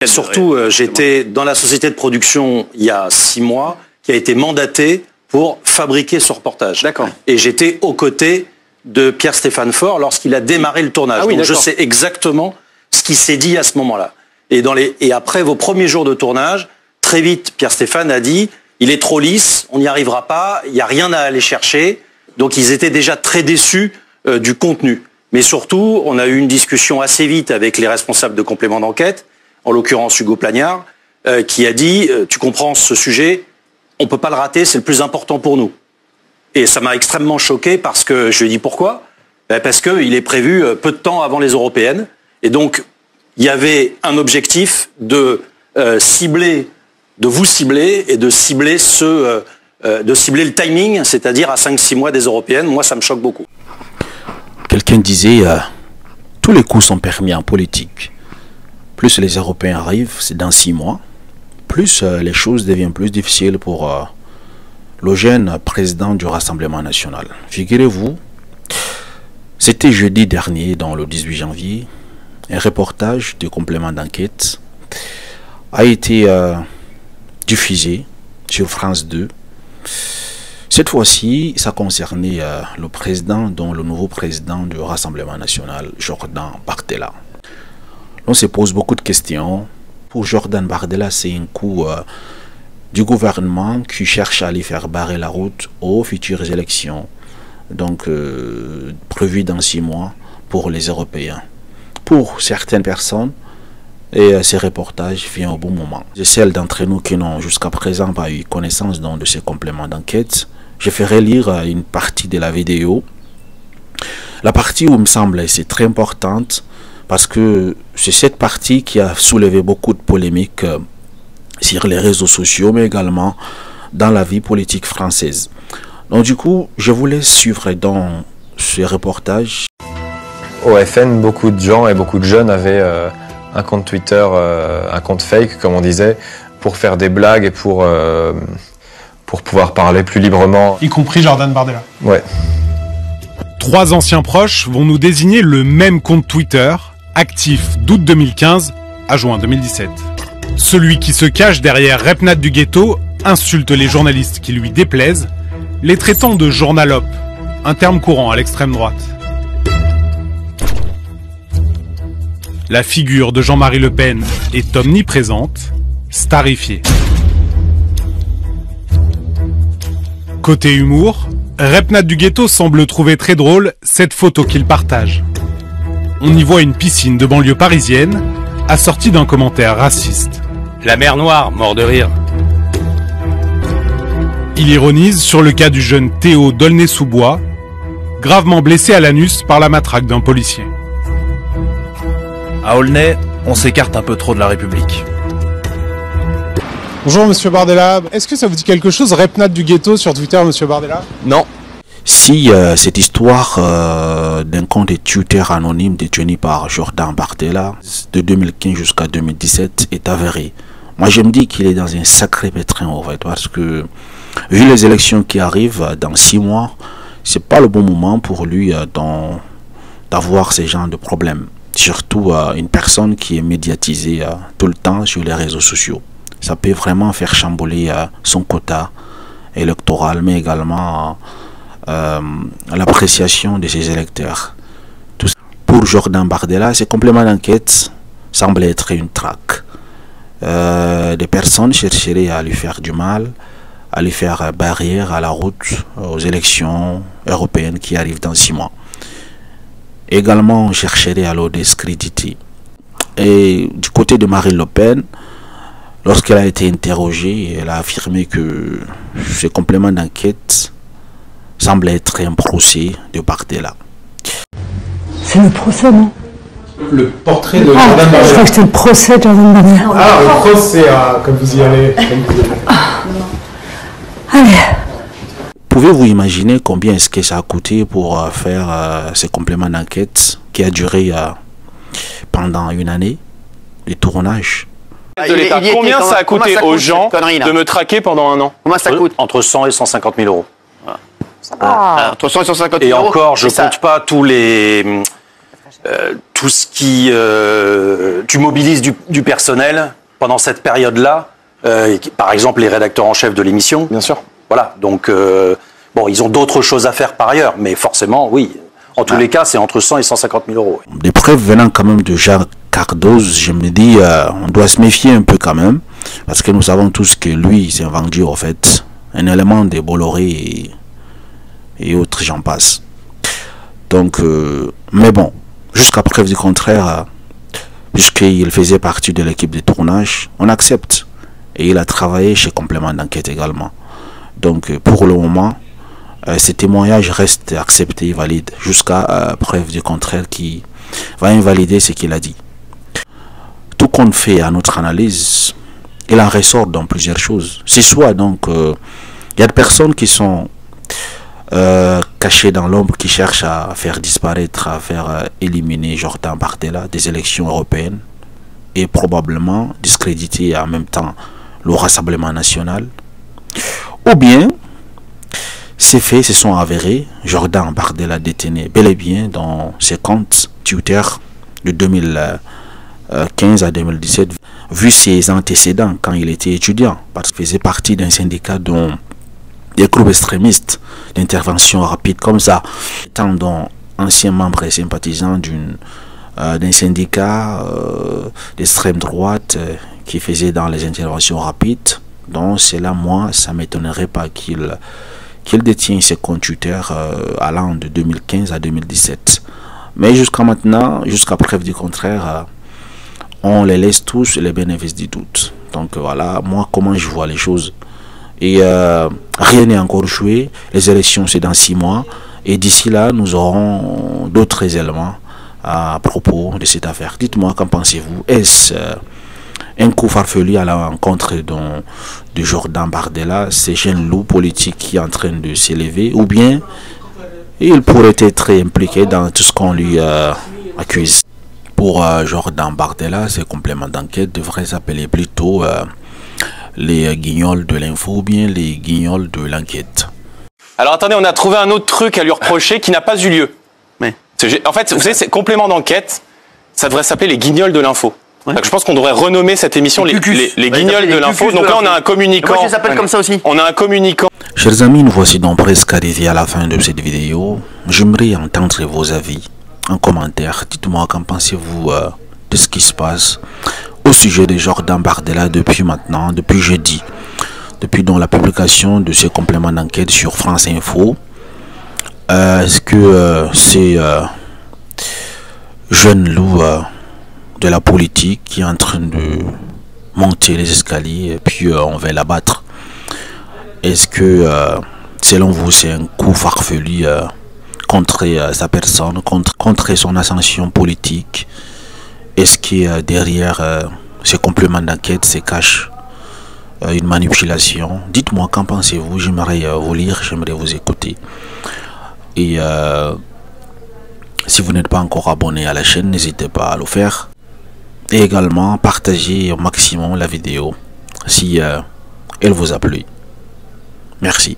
Et surtout, j'étais dans la société de production il y a 6 mois qui a été mandatée pour fabriquer ce reportage. D'accord. Et j'étais aux côtés de Pierre-Stéphane Faure lorsqu'il a démarré le tournage. Donc je sais exactement ce qui s'est dit à ce moment-là. Et après vos premiers jours de tournage, très vite, Pierre-Stéphane a dit « il est trop lisse, on n'y arrivera pas, il n'y a rien à aller chercher ». Donc ils étaient déjà très déçus du contenu. Mais surtout, on a eu une discussion assez vite avec les responsables de complément d'enquête, en l'occurrence Hugo Plagnard, qui a dit « tu comprends ce sujet, on ne peut pas le rater, c'est le plus important pour nous ». Et ça m'a extrêmement choqué parce que, je lui ai dit pourquoi ? Parce qu'il est prévu peu de temps avant les européennes. Et donc, il y avait un objectif de vous cibler et de cibler le timing, c'est-à-dire à 5-6 mois des européennes. Moi, ça me choque beaucoup. Quelqu'un disait tous les coups sont permis en politique. Plus les Européens arrivent, c'est dans 6 mois, plus les choses deviennent plus difficiles pour le jeune président du Rassemblement national. Figurez-vous, c'était jeudi dernier, dans le 18 janvier, un reportage de complément d'enquête a été diffusé sur France 2. Cette fois-ci, ça concernait le président, dont le nouveau président du Rassemblement national, Jordan Bardella. On se pose beaucoup de questions. Pour Jordan Bardella, c'est un coup du gouvernement qui cherche à aller faire barrer la route aux futures élections, donc prévues dans 6 mois pour les Européens. Pour certaines personnes, et ces reportages viennent au bon moment. Et celles d'entre nous qui n'ont jusqu'à présent pas eu connaissance de ces compléments d'enquête, je ferai lire une partie de la vidéo. La partie où il me semble c'est très importante parce que c'est cette partie qui a soulevé beaucoup de polémiques sur les réseaux sociaux, mais également dans la vie politique française. Donc du coup, je vous laisse suivre dans ce reportage. Au FN, beaucoup de gens et beaucoup de jeunes avaient un compte Twitter, un compte fake, comme on disait, pour faire des blagues et pour pouvoir parler plus librement. Y compris Jordan Bardella. Ouais. 3 anciens proches vont nous désigner le même compte Twitter, actif d'août 2015 à juin 2017. Celui qui se cache derrière Repnat du Ghetto insulte les journalistes qui lui déplaisent, les traitant de journalopes, un terme courant à l'extrême droite. La figure de Jean-Marie Le Pen est omniprésente, starifiée. Côté humour, Repnat du Ghetto semble trouver très drôle cette photo qu'il partage. On y voit une piscine de banlieue parisienne, assortie d'un commentaire raciste. La mer Noire, mort de rire. Il ironise sur le cas du jeune Théo d'Aulnay-sous-Bois, gravement blessé à l'anus par la matraque d'un policier. À Aulnay, on s'écarte un peu trop de la République. Bonjour Monsieur Bardella, est-ce que ça vous dit quelque chose, Repnat du Ghetto sur Twitter, Monsieur Bardella? Non. Si cette histoire d'un compte de Twitter anonyme détenu par Jordan Bardella de 2015 jusqu'à 2017 est avérée, moi je me dis qu'il est dans un sacré pétrin en fait, parce que vu les élections qui arrivent dans 6 mois, c'est pas le bon moment pour lui d'avoir ce genre de problème. Surtout une personne qui est médiatisée tout le temps sur les réseaux sociaux. Ça peut vraiment faire chambouler son quota électoral, mais également l'appréciation de ses électeurs. Pour Jordan Bardella, ces compléments d'enquête semblent être une traque. Des personnes chercheraient à lui faire du mal, à lui faire barrière à la route aux élections européennes qui arrivent dans 6 mois. Également, on chercherait à le discréditer. Et du côté de Marine Le Pen, lorsqu'elle a été interrogée, elle a affirmé que ce complément d'enquête semble être un procès de Bardella. C'est le procès, non? Le portrait de Jordan Bardella. Je crois que c'est le procès de Jordan Bardella. Ah, le procès, comme vous y allez. Allez. Pouvez-vous imaginer combien est-ce que ça a coûté pour faire ce complément d'enquête qui a duré pendant 1 année, le tournage? De l'État. Combien ça a coûté aux gens de me traquer pendant 1 an? Comment ça coûte? Entre 100 et 150 000 euros. Entre 100 et 150 000 Et euros. encore, je ne compte pas tous les tout ce qui... tu mobilises du personnel pendant cette période-là, par exemple les rédacteurs en chef de l'émission. Bien sûr. Voilà, donc bon, ils ont d'autres choses à faire par ailleurs, mais forcément, oui. En tous les cas, c'est entre 100 et 150 000 euros. Des preuves venant quand même de Jacques Cardoz, je me dis, on doit se méfier un peu quand même, parce que nous savons tous que lui, il s'est vendu en fait un élément des Bolloré et autres, j'en passe. Donc, mais bon, jusqu'à preuve du contraire, puisqu'il faisait partie de l'équipe de tournage, on accepte. Et il a travaillé chez Complément d'enquête également. Donc, pour le moment, ces témoignages restent acceptés et valides jusqu'à preuve du contraire qui va invalider ce qu'il a dit. Tout qu'on fait à notre analyse, il en ressort dans plusieurs choses. C'est soit donc, il y a des personnes qui sont cachées dans l'ombre, qui cherchent à faire disparaître, à faire éliminer Jordan Bardella des élections européennes et probablement discréditer en même temps le Rassemblement national. Ou bien, ces faits se sont avérés. Jordan Bardella détenait bel et bien dans ses comptes Twitter de 2015 à 2017, vu ses antécédents quand il était étudiant, parce qu'il faisait partie d'un syndicat dont des groupes extrémistes d'intervention rapide comme ça, étant donc ancien membre et sympathisant d'un syndicat d'extrême droite qui faisait dans les interventions rapides. Donc c'est là, moi, ça ne m'étonnerait pas qu'il détient ses comptes Twitter allant de 2015 à 2017. Mais jusqu'à maintenant, jusqu'à preuve du contraire, on les laisse tous les bénéfices du doute. Donc voilà, moi, comment je vois les choses. Et rien n'est encore joué. Les élections, c'est dans 6 mois. Et d'ici là, nous aurons d'autres éléments à propos de cette affaire. Dites-moi, qu'en pensez-vous? Est-ce un coup farfelu à l'encontre de Jordan Bardella, ces jeunes loups politiques qui est en train de s'élever, ou bien il pourrait être impliqué dans tout ce qu'on lui accuse? Pour Jordan Bardella, ces compléments d'enquête devraient s'appeler plutôt les guignols de l'info ou bien les guignols de l'enquête. Alors attendez, on a trouvé un autre truc à lui reprocher qui n'a pas eu lieu. Ouais. En fait, vous savez, c'est complément d'enquête, ça devrait s'appeler les guignols de l'info. Ouais. Je pense qu'on devrait renommer cette émission les guignols de l'info. Donc là, on a un communicant. Moi, je les appelle comme ça aussi. On a un communicant. Chers amis, nous voici donc presque arrivés à la fin de cette vidéo. J'aimerais entendre vos avis en commentaire. Dites-moi, qu'en pensez-vous de ce qui se passe au sujet de Jordan Bardella depuis maintenant, depuis jeudi, depuis donc la publication de ces compléments d'enquête sur France Info. Est-ce que ces jeunes loups de la politique qui est en train de monter les escaliers et puis on va l'abattre, est-ce que selon vous c'est un coup farfelu contre sa personne, contre son ascension politique? Est-ce que derrière ces compléments d'enquête se cache une manipulation? Dites-moi, qu'en pensez-vous? J'aimerais vous lire, j'aimerais vous écouter. Et si vous n'êtes pas encore abonné à la chaîne, n'hésitez pas à le faire. Et également, partagez au maximum la vidéo si elle vous a plu. Merci.